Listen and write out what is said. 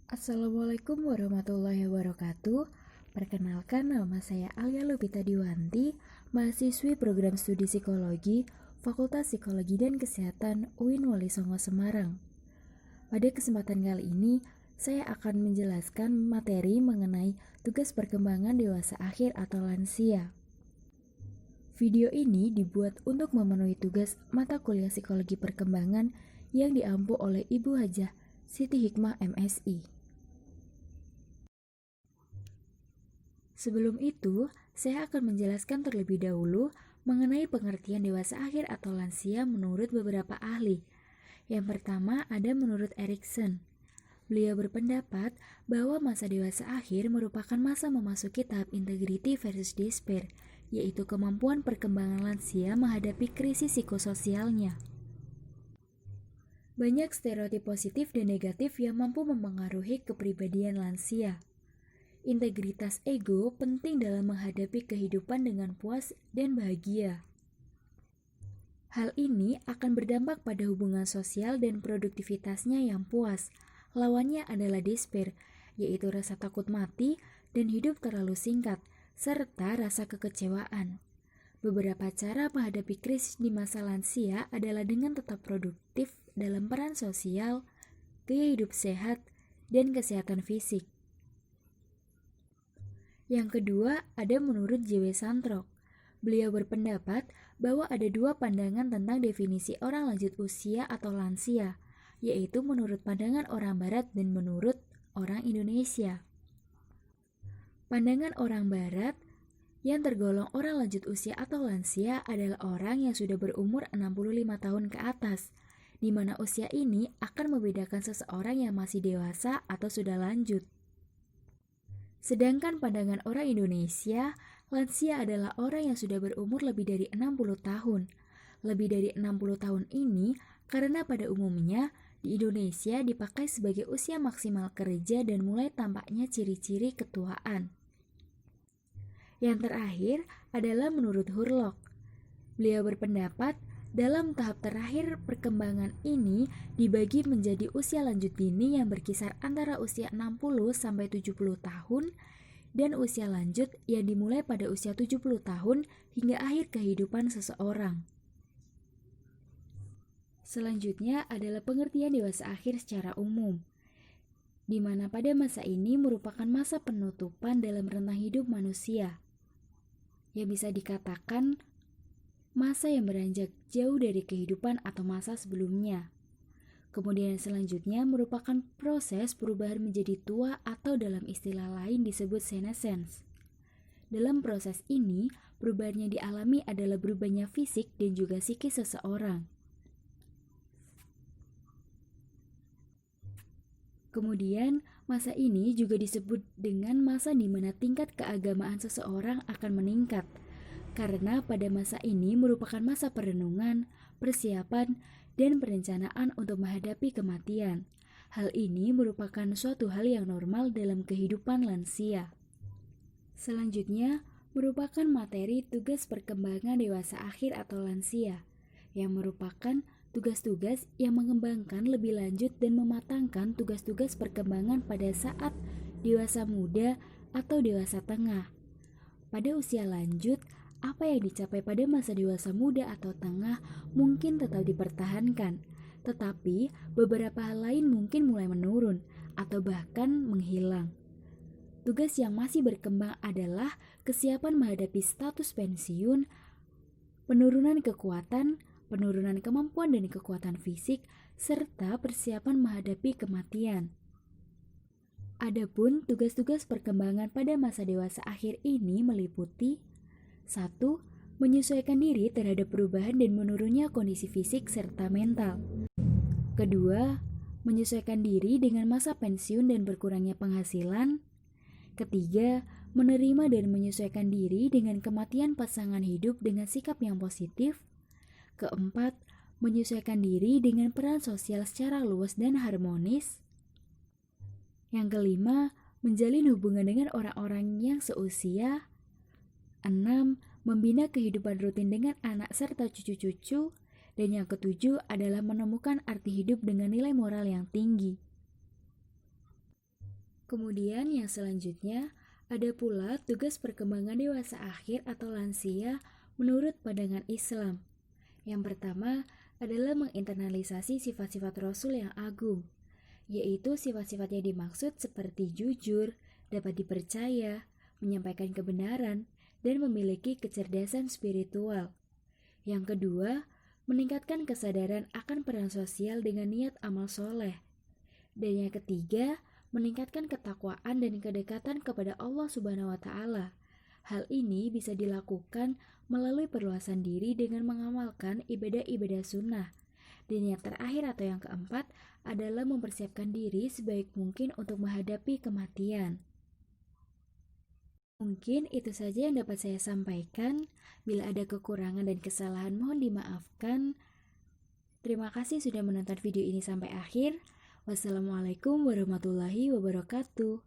Assalamualaikum warahmatullahi wabarakatuh. Perkenalkan, nama saya Alia Lupita Diwanti, mahasiswi program studi psikologi, Fakultas Psikologi dan Kesehatan UIN Wali Songo Semarang. Pada kesempatan kali ini, saya akan menjelaskan materi mengenai tugas perkembangan dewasa akhir atau lansia. Video ini dibuat untuk memenuhi tugas mata kuliah psikologi perkembangan yang diampu oleh Ibu Hajah Siti Hikmah MSI. Sebelum itu, saya akan menjelaskan terlebih dahulu mengenai pengertian dewasa akhir atau lansia menurut beberapa ahli. Yang pertama ada menurut Erikson. Beliau berpendapat bahwa masa dewasa akhir merupakan masa memasuki tahap integrity versus despair, yaitu kemampuan perkembangan lansia menghadapi krisis psikososialnya. Banyak stereotip positif dan negatif yang mampu mempengaruhi kepribadian lansia. Integritas ego penting dalam menghadapi kehidupan dengan puas dan bahagia. Hal ini akan berdampak pada hubungan sosial dan produktivitasnya yang puas. Lawannya adalah despair, yaitu rasa takut mati dan hidup terlalu singkat, serta rasa kekecewaan. Beberapa cara menghadapi krisis di masa lansia adalah dengan tetap produktif dalam peran sosial, gaya hidup sehat, dan kesehatan fisik. Yang kedua, ada menurut J.W. Santrok. Beliau berpendapat bahwa ada dua pandangan tentang definisi orang lanjut usia atau lansia, yaitu menurut pandangan orang Barat dan menurut orang Indonesia. Pandangan orang Barat yang tergolong orang lanjut usia atau lansia adalah orang yang sudah berumur 65 tahun ke atas, di mana usia ini akan membedakan seseorang yang masih dewasa atau sudah lanjut. Sedangkan pandangan orang Indonesia, lansia adalah orang yang sudah berumur lebih dari 60 tahun. Lebih dari 60 tahun ini karena pada umumnya di Indonesia dipakai sebagai usia maksimal kerja dan mulai tampaknya ciri-ciri ketuaan. Yang terakhir adalah menurut Hurlock. Beliau berpendapat dalam tahap terakhir perkembangan ini dibagi menjadi usia lanjut dini yang berkisar antara usia 60 sampai 70 tahun dan usia lanjut yang dimulai pada usia 70 tahun hingga akhir kehidupan seseorang. Selanjutnya adalah pengertian dewasa akhir secara umum, di mana pada masa ini merupakan masa penutupan dalam rentang hidup manusia, yang bisa dikatakan masa yang beranjak jauh dari kehidupan atau masa sebelumnya. Kemudian selanjutnya merupakan proses perubahan menjadi tua atau dalam istilah lain disebut senescence. Dalam proses ini, perubahan yang dialami adalah berubahnya fisik dan juga psikis seseorang. Kemudian, masa ini juga disebut dengan masa di mana tingkat keagamaan seseorang akan meningkat, karena pada masa ini merupakan masa perenungan, persiapan, dan perencanaan untuk menghadapi kematian. Hal ini merupakan suatu hal yang normal dalam kehidupan lansia. Selanjutnya, merupakan materi tugas perkembangan dewasa akhir atau lansia, yang merupakan tugas-tugas yang mengembangkan lebih lanjut dan mematangkan tugas-tugas perkembangan pada saat dewasa muda atau dewasa tengah. Pada usia lanjut, apa yang dicapai pada masa dewasa muda atau tengah mungkin tetap dipertahankan, tetapi beberapa hal lain mungkin mulai menurun atau bahkan menghilang. Tugas yang masih berkembang adalah kesiapan menghadapi status pensiun, penurunan kekuatan, penurunan kemampuan dan kekuatan fisik, serta persiapan menghadapi kematian. Adapun tugas-tugas perkembangan pada masa dewasa akhir ini meliputi 1. Menyesuaikan diri terhadap perubahan dan menurunnya kondisi fisik serta mental. Kedua, menyesuaikan diri dengan masa pensiun dan berkurangnya penghasilan. Ketiga, menerima dan menyesuaikan diri dengan kematian pasangan hidup dengan sikap yang positif. Keempat, menyesuaikan diri dengan peran sosial secara luas dan harmonis. Yang kelima, menjalin hubungan dengan orang-orang yang seusia. 6. Membina kehidupan rutin dengan anak serta cucu-cucu. Dan yang ketujuh adalah menemukan arti hidup dengan nilai moral yang tinggi. Kemudian yang selanjutnya, ada pula tugas perkembangan dewasa akhir atau lansia menurut pandangan Islam. Yang pertama adalah menginternalisasi sifat-sifat Rasul yang agung, yaitu sifat-sifat yang dimaksud seperti jujur, dapat dipercaya, menyampaikan kebenaran, dan memiliki kecerdasan spiritual. Yang kedua, meningkatkan kesadaran akan peran sosial dengan niat amal soleh. Dan yang ketiga, meningkatkan ketakwaan dan kedekatan kepada Allah Subhanahu wa Ta'ala. Hal ini bisa dilakukan melalui perluasan diri dengan mengamalkan ibadah-ibadah sunnah. Dan yang terakhir atau yang keempat adalah mempersiapkan diri sebaik mungkin untuk menghadapi kematian. Mungkin itu saja yang dapat saya sampaikan. Bila ada kekurangan dan kesalahan mohon dimaafkan. Terima kasih sudah menonton video ini sampai akhir. Wassalamualaikum warahmatullahi wabarakatuh.